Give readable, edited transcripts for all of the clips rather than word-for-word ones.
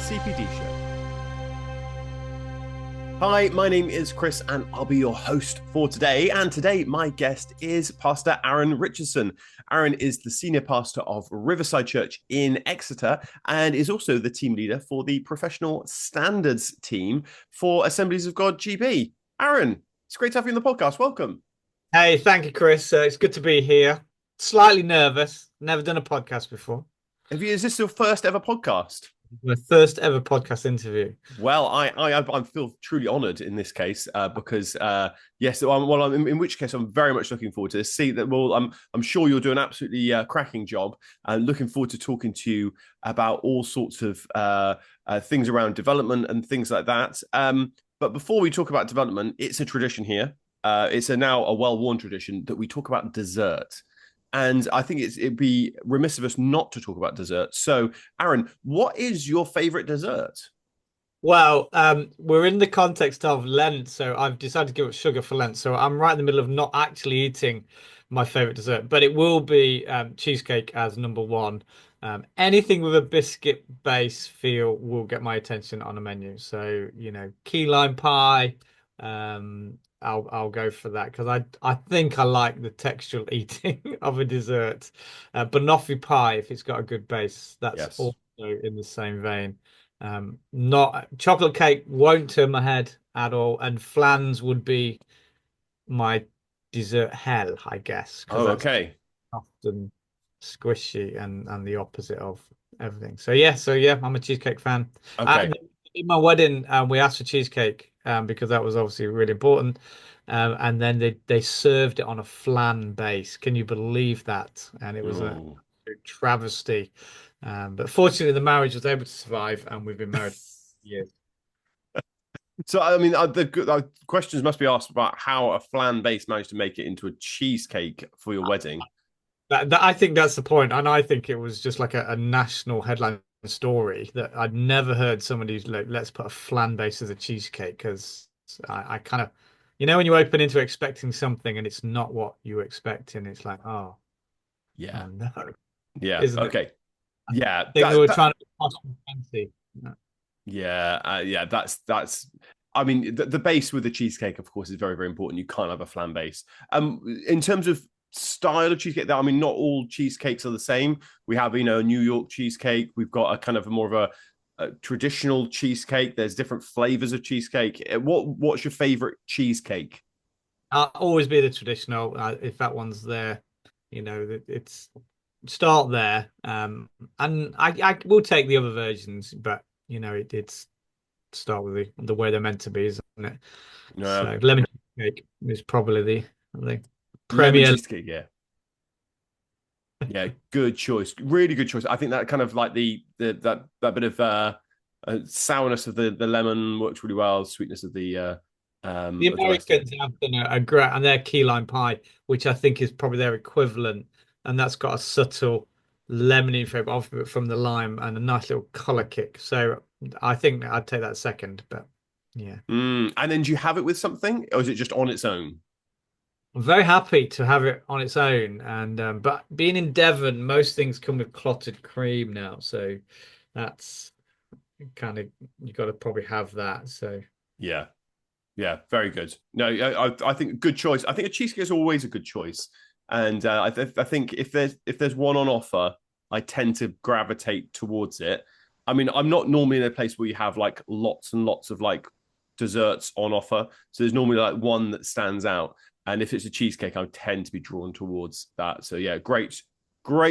CPD Show. Hi, my name is Chris and I'll be your host for today. And today, my guest is Pastor Aran Richardson. Aran is the senior pastor of Riverside Church in Exeter and is also the team leader for the professional standards team for Assemblies of God GB. Aran, it's great to have you on the podcast. Welcome. Hey, thank you, Chris. It's good to be here. Slightly nervous. Never done a podcast before. Is this your first ever podcast? My first ever podcast interview. Well, I feel truly honoured in this case because yes, in which case I'm very much looking forward to this. See that, well, I'm sure you'll do an absolutely cracking job, and looking forward to talking to you about all sorts of things around development and things like that. But before we talk about development, it's a tradition here. It's now a well-worn tradition that we talk about dessert. And I think it'd be remiss of us not to talk about dessert. So, Aran, what is your favorite dessert? Well, we're in the context of Lent, so I've decided to give up sugar for Lent. So I'm right in the middle of not actually eating my favorite dessert, but it will be cheesecake as number one. Anything with a biscuit base feel will get my attention on a menu. So, key lime pie, I'll go for that because I think I like the textural eating of a dessert. Banoffee pie, if it's got a good base, that's Yes. also in the same vein. Not chocolate cake won't turn my head at all, and flans would be my dessert hell, I guess, because Oh, that's okay. often squishy and the opposite of everything. So yeah, I'm a cheesecake fan. Okay. In my wedding, we asked for cheesecake because that was obviously really important. And then they served it on a flan base. Can you believe that? And it was a Oh. travesty. But fortunately, the marriage was able to survive, and we've been married for years. So, I mean, the questions must be asked about how a flan base managed to make it into a cheesecake for your wedding. I think that's the point, and I think it was just like a national headline story that I'd never heard somebody's like, let's put a flan base as a cheesecake because I kind of, when you open into expecting something and it's not what you expect, and it's like, oh Yeah. no, Yeah. isn't it? Okay. I Yeah. think they were trying to be posh and fancy. Yeah. Yeah. That's. I mean, the base with the cheesecake, of course, is very, very important. You can't have a flan base. In terms of style of cheesecake, that I mean, not all cheesecakes are the same. We have, a New York cheesecake. We've got a kind of more of a traditional cheesecake. There's different flavors of cheesecake. What's your favorite cheesecake? I'll always be the traditional. If that one's there, it's start there. And I will take the other versions, but it's start with the way they're meant to be, isn't it? Uh, So lemon cake is probably the Lemon premier. cheesecake. Yeah. Yeah, good choice. Really good choice. I think that kind of like that bit of sourness of the lemon works really well. Sweetness The of the rest of it. Americans have done a great, and their key lime pie, which I think is probably their equivalent, and that's got a subtle lemony flavor off of it from the lime and a nice little color kick. So I think I'd take that second, but yeah. And then do you have it with something, or is it just on its own? I'm very happy to have it on its own, and but being in Devon, most things come with clotted cream now, so that's kind of you got to probably have that. So Yeah, yeah, very good. No, I think good choice. I think a cheesecake is always a good choice, and I think if there's one on offer, I tend to gravitate towards it. I mean, I'm not normally in a place where you have like lots and lots of like desserts on offer, so there's normally like one that stands out. And if it's a cheesecake, I tend to be drawn towards that. So yeah, great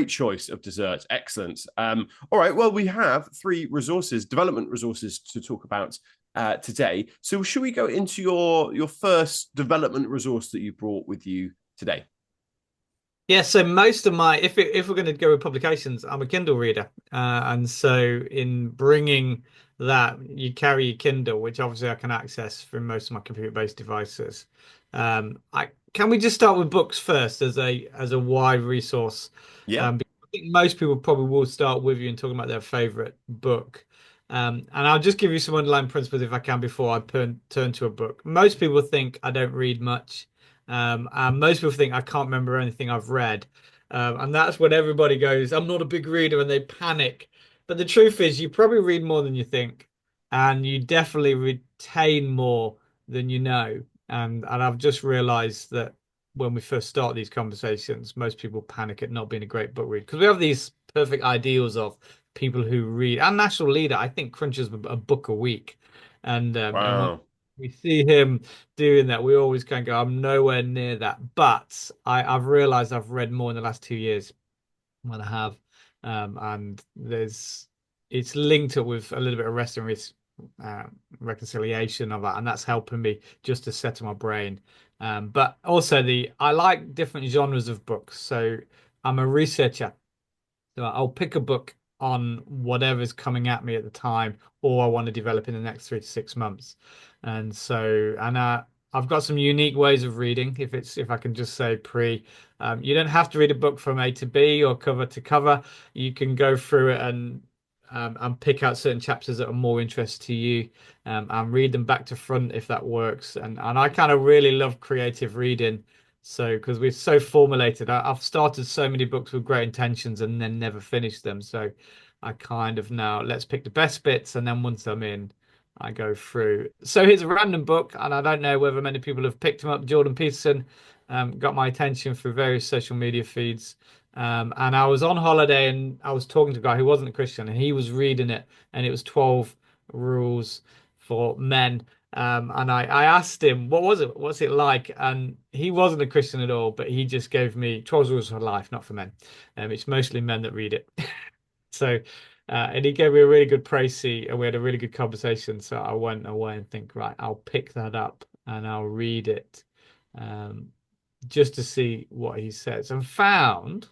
choice of dessert. Excellent. All right. Well, we have three development resources to talk about today. So should we go into your first development resource that you brought with you today? yeah, so most of my if we're going to go with publications, I'm a Kindle reader, and so in bringing that, you carry your Kindle, which obviously I can access from most of my computer-based devices. I can we just start with books first as a wide resource, Yeah. because I think most people probably will start with you and talking about their favorite book. And I'll just give you some underlying principles if I can before I turn to a book. Most people think I don't read much. And most people think I can't remember anything I've read. And that's when everybody goes, I'm not a big reader, and they panic. But the truth is, you probably read more than you think, and you definitely retain more than you know. And I've just realized that when we first start these conversations, most people panic at not being a great book reader because we have these perfect ideals of people who read. Our national leader, I think, crunches a book a week, and when Wow. we see him doing that, we always kind of go, "I'm nowhere near that." But I've realized I've read more in the last 2 years than I have, and there's it's linked up with a little bit of rest and uh, reconciliation of that, and that's helping me just to settle my brain. But also the I like different genres of books, so I'm a researcher. So I'll pick a book on whatever's coming at me at the time, or I want to develop in the next 3 to 6 months. And I've got some unique ways of reading. If I can just say you don't have to read a book from A to B or cover to cover. You can go through it and pick out certain chapters that are more interest to you, and read them back to front if that works. And I kind of really love creative reading. So, because we're so formulated, I've started so many books with great intentions and then never finished them. So, I kind of now let's pick the best bits, and then once I'm in, I go through. So, here's a random book, and I don't know whether many people have picked him up. Jordan Peterson got my attention through various social media feeds. And I was on holiday and I was talking to a guy who wasn't a Christian, and he was reading it, and it was 12 Rules for Men. And I asked him, what was it? What's it like? And he wasn't a Christian at all, but he just gave me 12 rules for life, not for men. It's mostly men that read it. So, and he gave me a really good précis, and we had a really good conversation. So I went away and think, right, I'll pick that up and I'll read it, um, just to see what he says, and found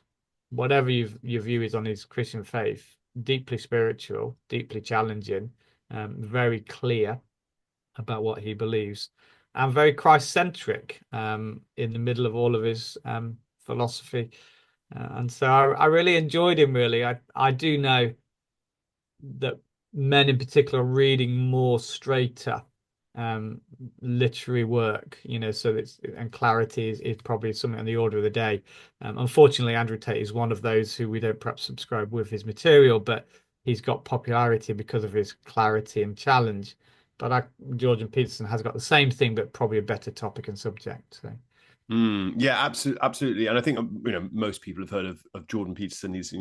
whatever your view is on his Christian faith, deeply spiritual, deeply challenging, very clear about what he believes, and very Christ-centric, in the middle of all of his philosophy. And so I really enjoyed him, really. I do know that men in particular are reading more straighter um, literary work, so it's and clarity is probably something on the order of the day. Unfortunately, Andrew Tate is one of those who we don't perhaps subscribe with his material, but he's got popularity because of his clarity and challenge. But Jordan Peterson has got the same thing, but probably a better topic and subject. So. Yeah, absolutely, absolutely. And I think most people have heard of Jordan Peterson. He's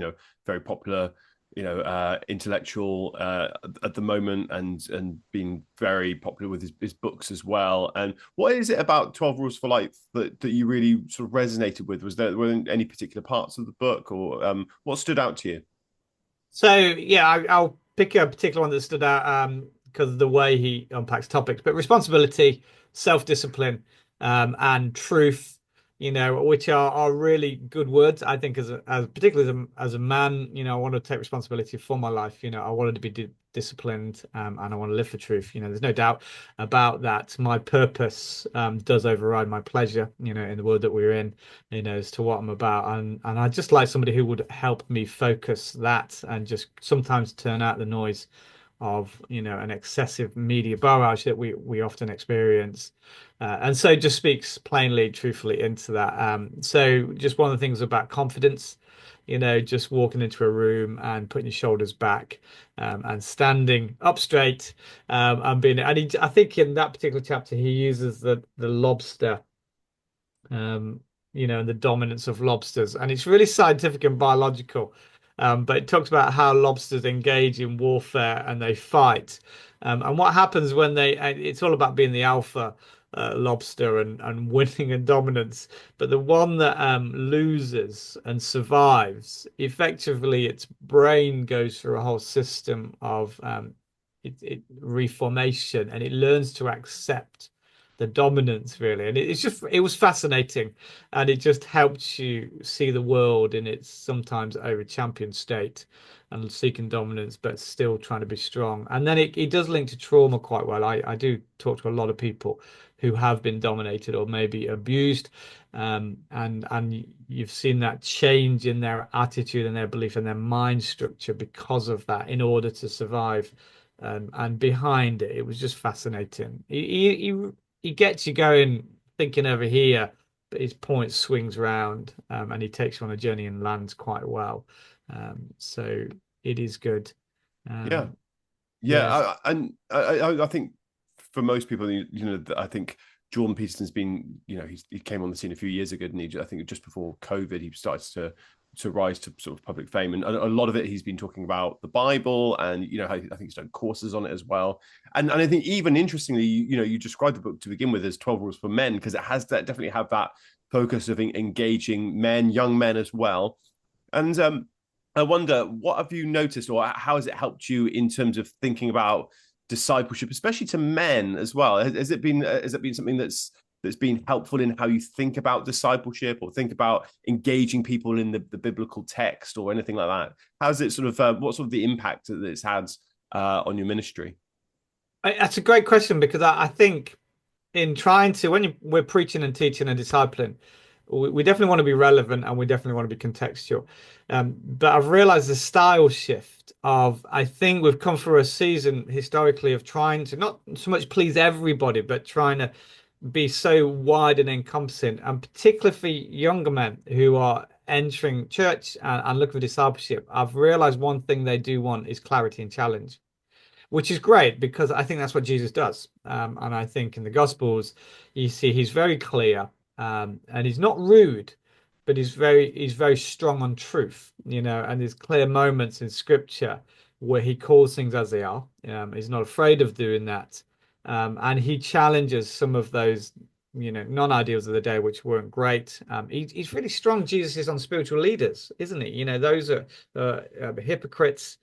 very popular, intellectual at the moment, and being very popular with his books as well. And what is it about 12 Rules for Life that you really sort of resonated with? Were there any particular parts of the book, or what stood out to you? So yeah, I'll pick a particular one that stood out because of the way he unpacks topics. But responsibility, self-discipline, and truth, which are really good words. I think as particularly as a man, I want to take responsibility for my life. I wanted to be disciplined, and I want to live for truth. There's no doubt about that. My purpose does override my pleasure. In the world that we're in, as to what I'm about. And I just like somebody who would help me focus that and just sometimes turn out the noise of, an excessive media barrage that we often experience. And so just speaks plainly, truthfully into that. So just one of the things about confidence, just walking into a room and putting your shoulders back, and standing up straight, I think in that particular chapter, he uses the lobster, um, and the dominance of lobsters. And it's really scientific and biological. But it talks about how lobsters engage in warfare and they fight. And what happens when it's all about being the alpha lobster and winning and dominance. But the one that loses and survives, effectively, its brain goes through a whole system of reformation, and it learns to accept the dominance, really. And it was fascinating, and it just helps you see the world in its sometimes over champion state and seeking dominance, but still trying to be strong. And then it does link to trauma quite well. I do talk to a lot of people who have been dominated or maybe abused, and you've seen that change in their attitude and their belief and their mind structure because of that in order to survive. And behind it, it was just fascinating. He gets you going, thinking over here, but his point swings round, and he takes you on a journey and lands quite well. So it is good. Yeah. Um, Yeah, yes. I think for most people, I think Jordan Peterson's been, he came on the scene a few years ago, and I think just before COVID, he started to rise to sort of public fame, and a lot of it he's been talking about the Bible, and I think he's done courses on it as well, and I think even interestingly, you described the book to begin with as 12 Rules for Men because it has that definitely have that focus of engaging men, young men as well, and I wonder, what have you noticed, or how has it helped you in terms of thinking about discipleship, especially to men as well? Has it been something that's been helpful in how you think about discipleship or think about engaging people in the biblical text or anything like that? How's it sort of what sort of the impact that it's had on your ministry? That's a great question because I think in trying to when we're preaching and teaching and discipling, we definitely want to be relevant and we definitely want to be contextual. But I've realized the style shift of I think we've come through a season historically of trying to not so much please everybody, but trying to be so wide and encompassing, and particularly for younger men who are entering church and looking for discipleship. I've realized one thing they do want is clarity and challenge, which is great because I think that's what Jesus does. And I think in the Gospels, you see he's very clear, and he's not rude, but he's very strong on truth, and there's clear moments in Scripture where he calls things as they are. He's not afraid of doing that. And he challenges some of those, non-ideals of the day, which weren't great. He's really strong. Jesus is on spiritual leaders, isn't he? Those are hypocrites.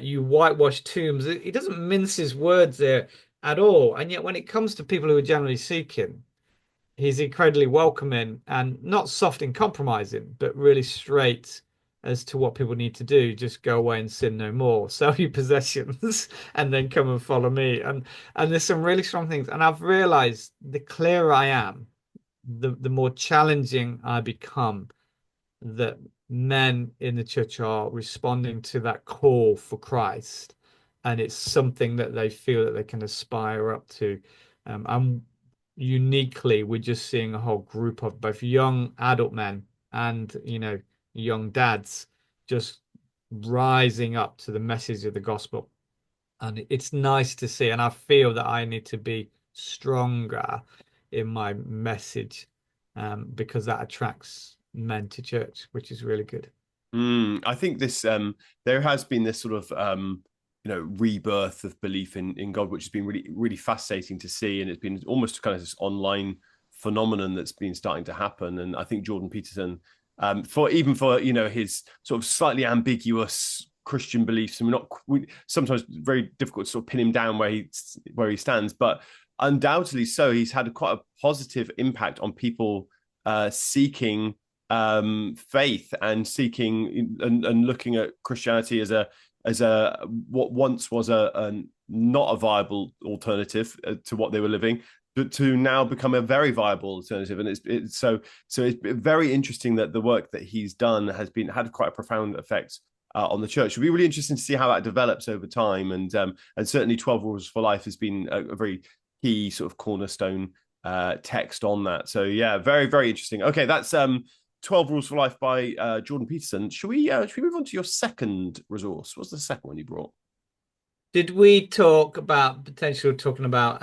You whitewash tombs. He doesn't mince his words there at all. And yet, when it comes to people who are generally seeking, he's incredibly welcoming and not soft and compromising, but really straight as to what people need to do. Just go away and sin no more. Sell your possessions and then come and follow me. And there's some really strong things. And I've realized the clearer I am, the more challenging I become that men in the church are responding to that call for Christ, and it's something that they feel that they can aspire up to. And uniquely, we're just seeing a whole group of both young adult men and young dads just rising up to the message of the gospel. And it's nice to see. And I feel that I need to be stronger in my message, because that attracts men to church, which is really good. I think this there has been this sort of rebirth of belief in God, which has been really really fascinating to see, and it's been almost kind of this online phenomenon that's been starting to happen. And I think Jordan Peterson, for his sort of slightly ambiguous Christian beliefs, and sometimes very difficult to sort of pin him down where he stands, but undoubtedly so, he's had quite a positive impact on people seeking faith and seeking and looking at Christianity as a what once was a not a viable alternative to what they were living, but to now become a very viable alternative. And it's very interesting that the work that he's done had quite a profound effect on the church. It'll be really interesting to see how that develops over time. And certainly 12 Rules for Life has been a very key sort of cornerstone text on that. So yeah, very, very interesting. Okay, that's 12 Rules for Life by Jordan Peterson. Should we move on to your second resource? What's the second one you brought? Did we talk about potentially talking about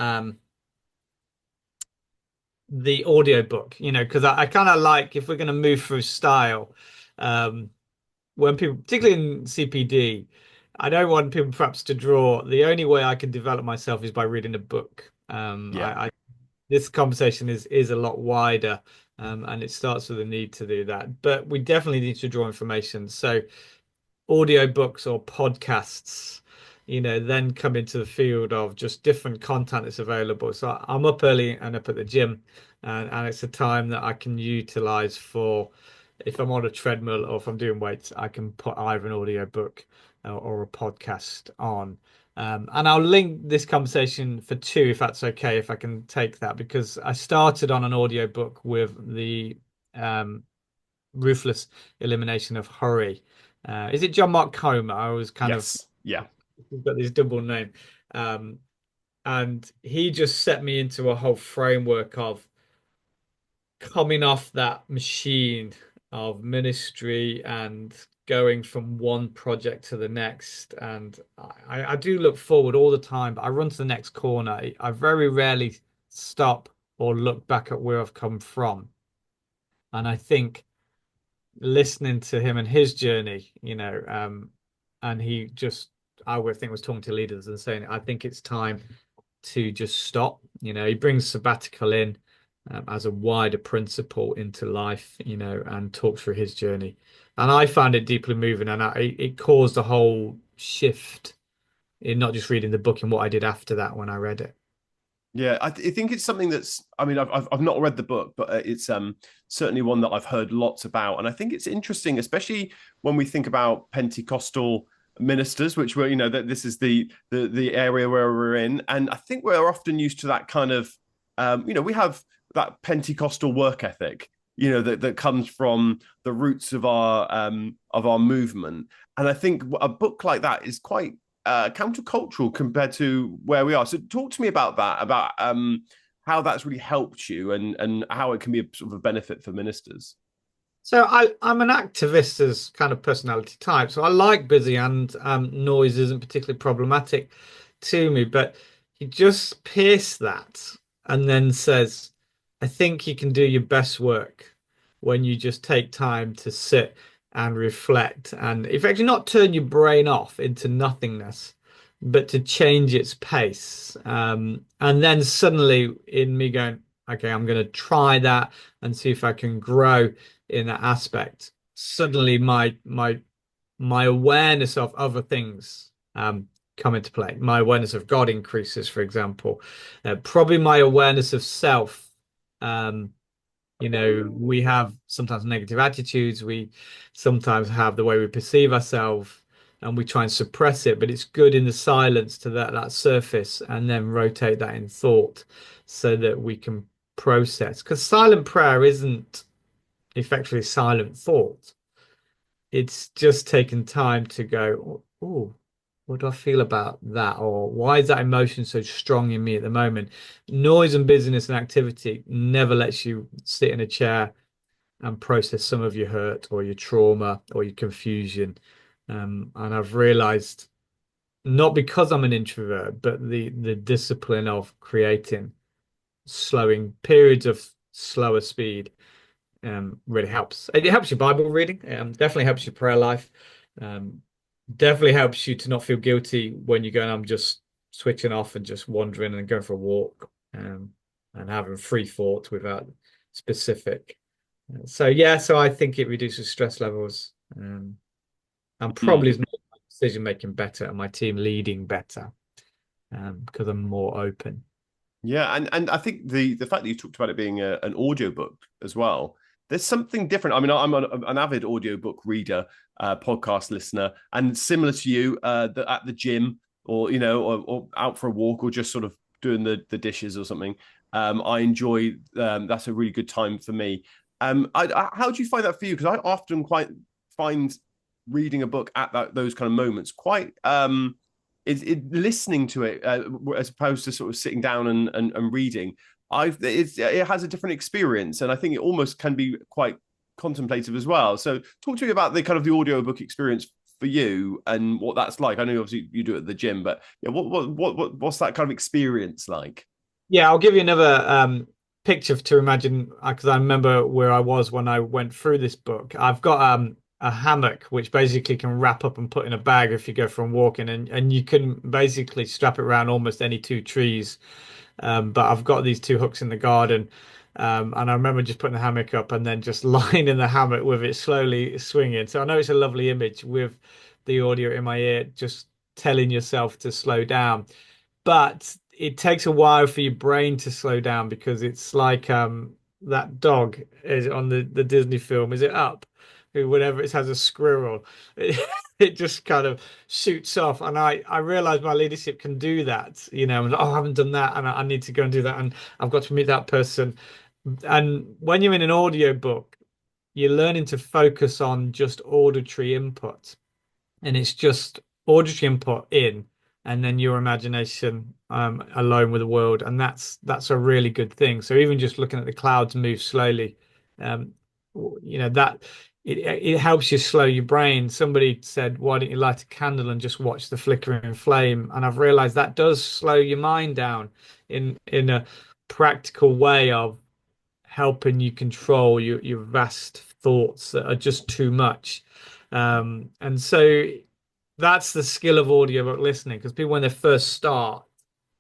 the audio book? Because I kind of like if we're going to move through style, um, when people, particularly in CPD, I don't want people perhaps to draw. The only way I can develop myself is by reading a book. Yeah. This conversation is a lot wider, and it starts with the need to do that. But we definitely need to draw information. So audiobooks or podcasts, then come into the field of just different content that's available. So I'm up early and up at the gym, and it's a time that I can utilize for if I'm on a treadmill or if I'm doing weights, I can put either an audiobook or a podcast on. And I'll link this conversation for two, if that's okay, if I can take that, because I started on an audiobook with the ruthless elimination of hurry. Is it John Mark Comer? I was kind of Yes. Yeah. got this double name. Um, and he just set me into a whole framework of coming off that machine of ministry and going from one project to the next. And I do look forward all the time, but I run to the next corner. I very rarely stop or look back at where I've come from. And I think listening to him and his journey, and he just, I would think, was talking to leaders and saying, I think it's time to just stop. He brings sabbatical in as a wider principle into life, and talks through his journey. And I found it deeply moving, and it caused a whole shift in not just reading the book and what I did after that when I read it. Yeah, I think it's something that's. I mean, I've not read the book, but it's certainly one that I've heard lots about, and I think it's interesting, especially when we think about Pentecostal ministers, which were, that this is the area where we're in, and I think we're often used to that kind of, we have that Pentecostal work ethic, that comes from the roots of our movement, and I think a book like that is quite countercultural compared to where we are. So talk to me about that, about how that's really helped you and how it can be a sort of a benefit for ministers. So I'm an activist as kind of personality type. So I like busy and noise isn't particularly problematic to me, but he just pierced that and then says, I think you can do your best work when you just take time to sit and reflect and effectively not turn your brain off into nothingness, but to change its pace. And then suddenly in me going, okay, I'm going to try that and see if I can grow in that aspect. Suddenly my awareness of other things come into play. My awareness of God increases, for example. Probably my awareness of self. Um, we have sometimes negative attitudes. We sometimes have the way we perceive ourselves, and we try and suppress it. But it's good in the silence to that surface, and then rotate that in thought, so that we can process. Because silent prayer isn't effectively silent thought. It's just taking time to go, oh, what do I feel about that? Or why is that emotion so strong in me at the moment? Noise and busyness and activity never lets you sit in a chair and process some of your hurt or your trauma or your confusion. And I've realized, not because I'm an introvert, but the discipline of creating slowing periods of slower speed really helps. It helps your Bible reading. Definitely helps your prayer life. Um, definitely helps you to not feel guilty when you're going, I'm just switching off and just wandering and going for a walk, and having free thought without specific. So yeah, so I think it reduces stress levels, and probably Mm. is my decision making better and my team leading better, because I'm more open. Yeah, and I think the fact that you talked about it being an audiobook as well, there's something different. I mean, I'm an avid audiobook reader, podcast listener, and similar to you, at the gym or or out for a walk or just sort of doing the dishes or something. I enjoy that's a really good time for me. How do you find that for you? Because I often quite find reading a book at those kind of moments quite listening to it as opposed to sort of sitting down and reading. It has a different experience, and I think it almost can be quite contemplative as well. So, talk to me about the kind of the audiobook experience for you and what that's like. I know obviously you do it at the gym, but yeah, what's that kind of experience like? Yeah, I'll give you another picture to imagine, because I remember where I was when I went through this book. I've got a hammock which basically can wrap up and put in a bag if you go from walking, and you can basically strap it around almost any two trees. But I've got these two hooks in the garden. And I remember just putting the hammock up and then just lying in the hammock with it slowly swinging. So I know it's a lovely image with the audio in my ear, just telling yourself to slow down. But it takes a while for your brain to slow down, because it's like that dog is on the Disney film. Is it Up? Whenever it has a squirrel, it just kind of shoots off. And I realize my leadership can do that. And, oh, I haven't done that, and I need to go and do that, and I've got to meet that person. And when you're in an audio book, you're learning to focus on just auditory input, and it's just auditory input in, and then your imagination alone with the world, and that's a really good thing. So even just looking at the clouds move slowly, um, that it helps you slow your brain. Somebody said, "Why don't you light a candle and just watch the flickering flame?" And I've realized that does slow your mind down in a practical way of helping you control your vast thoughts that are just too much. And so that's the skill of audiobook listening, because people, when they first start,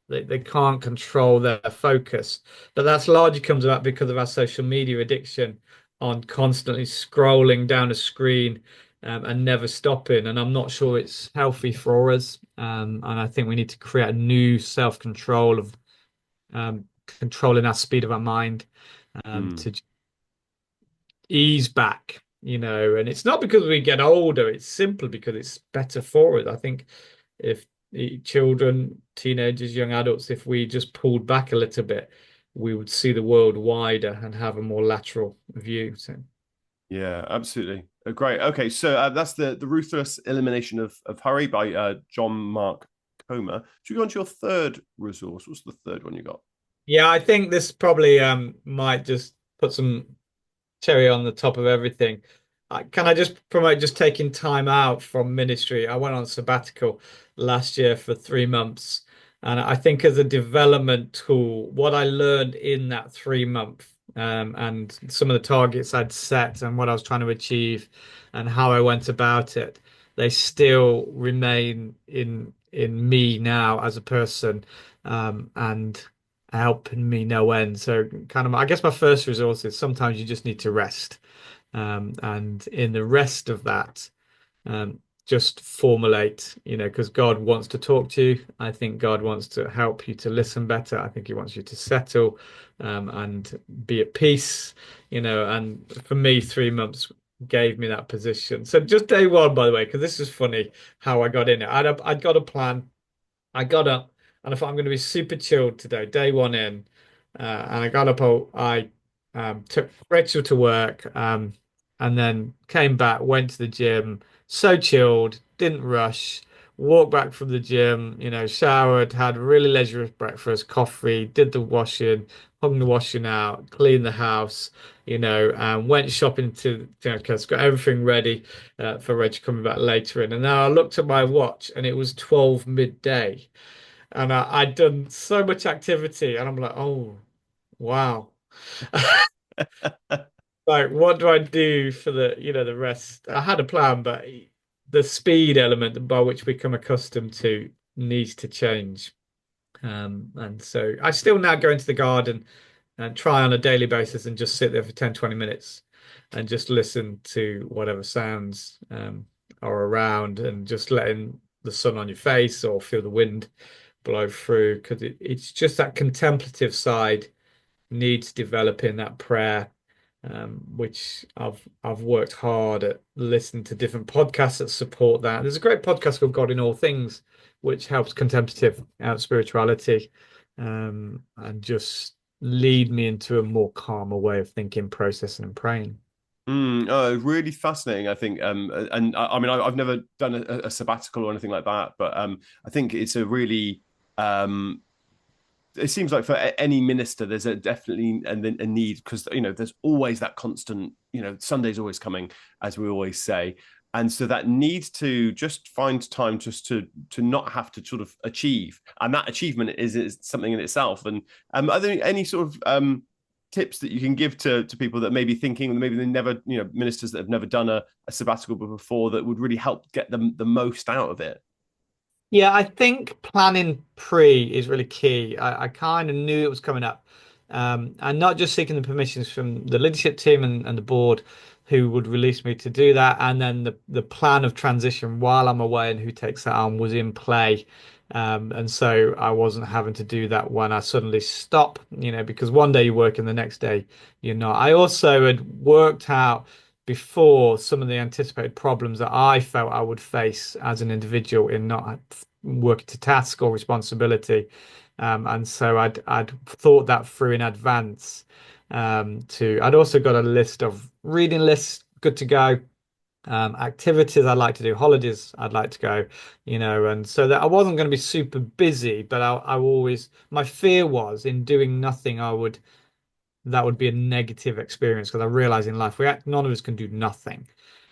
they can't control their focus. But that's largely comes about because of our social media addiction on constantly scrolling down a screen, and never stopping. And I'm not sure it's healthy for us. And I think we need to create a new self-control of controlling our speed of our mind, Mm. to ease back, and it's not because we get older, it's simply because it's better for us. I think if children, teenagers, young adults, if we just pulled back a little bit, we would see the world wider and have a more lateral view. So, Yeah, absolutely. Great. Okay, so that's the ruthless elimination of hurry by John Mark Comer. Should we go on to your third resource? What's the third one you got? yeah, I think this probably might just put some cherry on the top of everything. Can I just promote just taking time out from ministry? I went on sabbatical last year for 3 months. And I think as a development tool, what I learned in that 3 month, and some of the targets I'd set and what I was trying to achieve and how I went about it, they still remain in me now as a person, and helping me no end. So kind of, I guess my first resource is sometimes you just need to rest. And in the rest of that, um, just formulate, because God wants to talk to you. I think God wants to help you to listen better. I think he wants you to settle, and be at peace, and for me, 3 months gave me that position. So just day one, by the way, because this is funny how I got in it. I'd got a plan. I got up and I thought I'm going to be super chilled today, day one in. And I got up, I took Rachel to work, and then came back, went to the gym, so chilled, didn't rush, walked back from the gym, showered, had a really leisurely breakfast, coffee, did the washing, hung the washing out, cleaned the house, and went shopping because got everything ready for Reg coming back later in. And now I looked at my watch and it was 12 midday. And I'd done so much activity, and I'm like, oh, wow. Like, what do I do for the rest? I had a plan, but the speed element by which we become accustomed to needs to change. And so I still now go into the garden and try on a daily basis and just sit there for 10, 20 minutes and just listen to whatever sounds are around, and just letting the sun on your face or feel the wind blow through, because it's just that contemplative side needs developing, that prayer, which I've worked hard at listening to different podcasts that support that. There's a great podcast called God in All Things, which helps contemplative spirituality, and just lead me into a more calmer way of thinking, processing, and praying. Oh, really fascinating. I think, and I mean, I've never done a sabbatical or anything like that, but I think it's a really it seems like for any minister, there's a definitely a need, because there's always that constant. Sunday's always coming, as we always say, and so that need to just find time just to not have to sort of achieve, and that achievement is something in itself. And are there any sort of tips that you can give to people that may be thinking, maybe they never, ministers that have never done a sabbatical before, that would really help get them the most out of it? Yeah, I think planning pre is really key. I kind of knew it was coming up. And not just seeking the permissions from the leadership team and the board who would release me to do that. And then the plan of transition while I'm away and who takes that on was in play. And so I wasn't having to do that when I suddenly stop, because one day you're working, the next day you're not. I also had worked out before some of the anticipated problems that I felt I would face as an individual in not working to task or responsibility. And so I'd thought that through in advance. I'd also got a list of reading lists good to go. Activities I'd like to do, holidays I'd like to go, and so that I wasn't going to be super busy, but I always, my fear was in doing nothing, I would that would be a negative experience because I realize in life none of us can do nothing.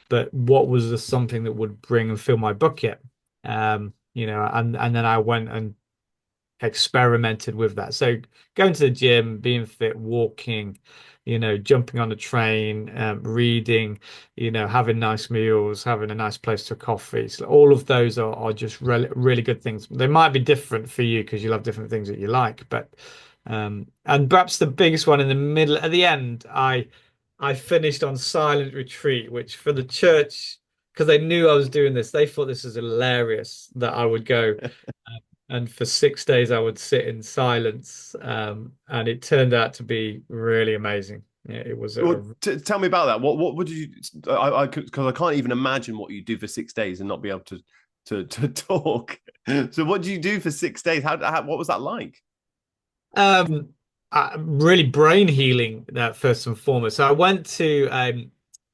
But what was the something that would bring and fill my bucket? And then I went and experimented with that. So going to the gym, being fit, walking, jumping on a train, reading, having nice meals, having a nice place to coffee. So all of those are just really good things. They might be different for you because you'll have different things that you like, but and perhaps the biggest one in the middle at the end, I finished on silent retreat, which for the church, because they knew I was doing this, they thought this was hilarious that I would go. And for 6 days, I would sit in silence. And it turned out to be really amazing. Yeah, it was Well, tell me about that. What would you? Because I can't even imagine what you do for 6 days and not be able to talk. So what do you do for 6 days? What was that like? um, really brain healing first and foremost. So I went to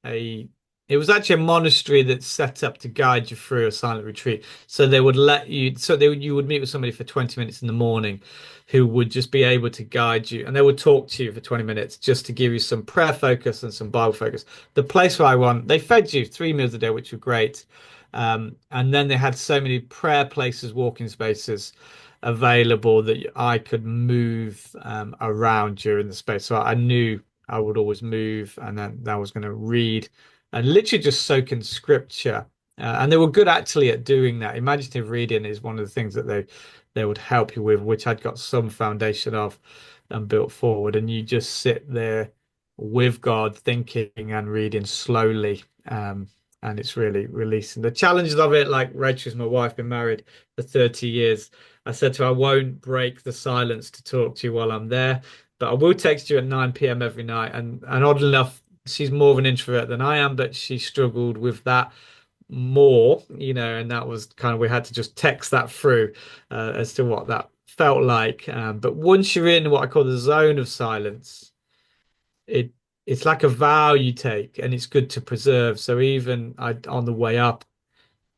a it was actually a monastery that's set up to guide you through a silent retreat. So they would let you you would meet with somebody for 20 minutes in the morning who would just be able to guide you and they would talk to you for 20 minutes just to give you some prayer focus and some Bible focus. The place where I went, they fed you 3 meals a day, which were great. And then they had so many prayer places, walking spaces available that I could move around during the space. So I knew I would always move, and then I was going to read and literally just soak in scripture. And they were good actually at doing that. Imaginative reading is one of the things that they would help you with, which I'd got some foundation of and built forward. And you just sit there with God, thinking and reading slowly. And it's really releasing. The challenges of it, like Rachel's my wife, been married for 30 years. I said to her, I won't break the silence to talk to you while I'm there, but I will text you at 9 p.m. every night. And oddly enough, she's more of an introvert than I am, but she struggled with that more, and that was kind of we had to just text that through as to what that felt like. But once you're in what I call the zone of silence, it it's like a vow you take, and it's good to preserve. So even on the way up,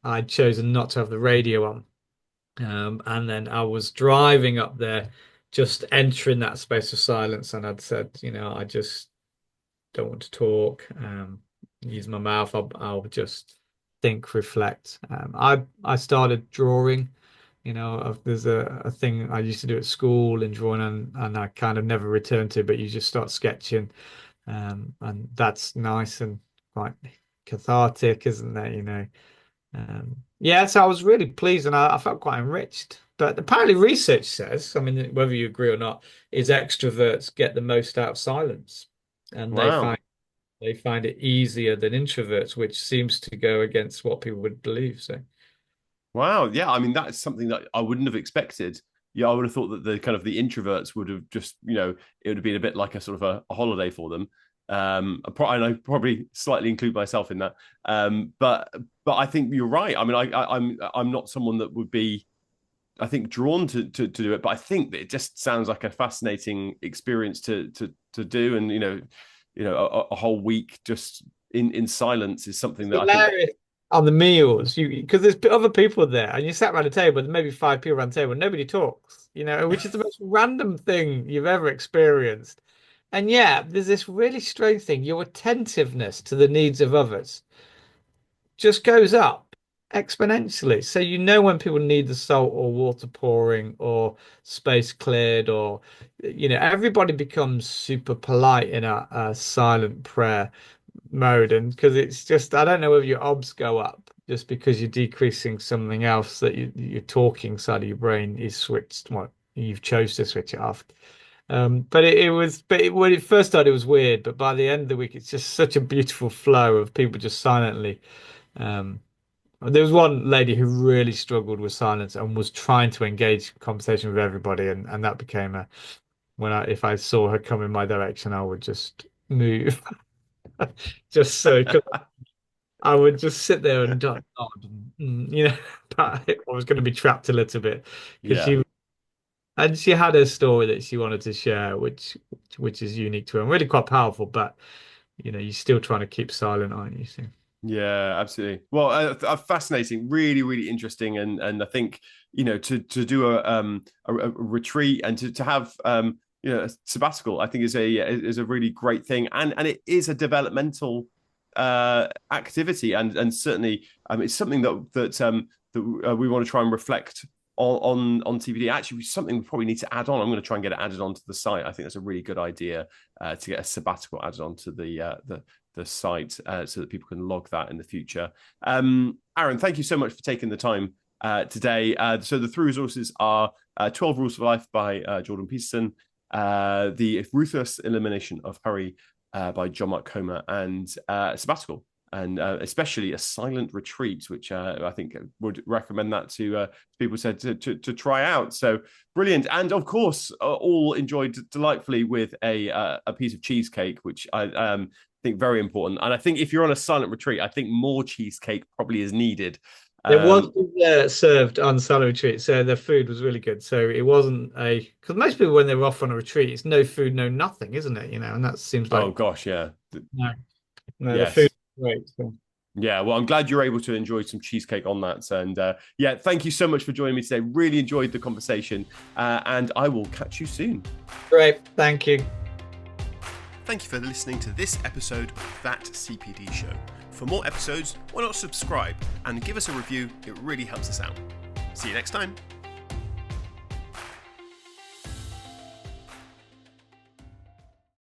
I'd chosen not to have the radio on. And then I was driving up there, just entering that space of silence, and I'd said, I just don't want to talk, use my mouth. I'll just think, reflect. I started drawing. There's a thing I used to do at school in drawing, and I kind of never returned to, but you just start sketching, and that's nice and quite cathartic, isn't it? Yeah, so I was really pleased and I felt quite enriched. But apparently, research says, I mean, whether you agree or not, is extroverts get the most out of silence, and Wow. they find it easier than introverts, which seems to go against what people would believe. So, Wow. Yeah. I mean, that's something that I wouldn't have expected. Yeah, I would have thought that the kind of the introverts would have just, it would have been a bit like a sort of a holiday for them. And I probably slightly include myself in that. But I think you're right. I mean, I'm not someone that would be, I think, drawn to do it, but I think that it just sounds like a fascinating experience to do. And a whole week just in silence is something that I think. hilarious on the meals, you because there's other people there, and you sat around a table. There's maybe five people around the table, and nobody talks. Which is the most random thing you've ever experienced. And yeah, there's this really strange thing. Your attentiveness to the needs of others just goes up exponentially. So when people need the salt or water pouring or space cleared or everybody becomes super polite in a silent prayer mode. And because it's just I don't know whether your obs go up just because you're decreasing something else that your talking side of your brain is switched. Well, you've chose to switch it off. But it was, when it first started, it was weird. But by the end of the week, it's just such a beautiful flow of people just silently. Um, there was one lady who really struggled with silence and was trying to engage conversation with everybody, and that became if I saw her come in my direction, I would just move, just so 'cause I would just sit there and nod, but I was going to be trapped a little bit because Yeah. she had a story that she wanted to share, which is unique to her and really quite powerful, but you're still trying to keep silent, aren't you? So. Yeah, absolutely. Well, fascinating, really, really interesting, and I think to do a retreat and to have sabbatical, I think is a really great thing, and it is a developmental activity, and certainly it's something that we want to try and reflect on CPD. Actually, something we probably need to add on. I'm going to try and get it added onto the site. I think that's a really good idea to get a sabbatical added onto the site so that people can log that in the future. Aran, thank you so much for taking the time today. So the 3 resources are 12 Rules for Life by Jordan Peterson, The Ruthless Elimination of Hurry by John Mark Comer, and Sabbatical, and especially a silent retreat, which I think would recommend that to people said to try out. So brilliant. And of course, all enjoyed delightfully with a piece of cheesecake, which I think very important. And I think if you're on a silent retreat, I think more cheesecake probably is needed. There was served on silent retreat, so the food was really good. So it wasn't because most people when they're off on a retreat, it's no food, no nothing, isn't it? And that seems like Oh gosh, yeah. no, the food Yes. was great. So. Yeah, well, I'm glad you're able to enjoy some cheesecake on that. And yeah, thank you so much for joining me today. Really enjoyed the conversation, and I will catch you soon. Great, thank you. Thank you for listening to this episode of That CPD Show. For more episodes, why not subscribe and give us a review? It really helps us out. See you next time.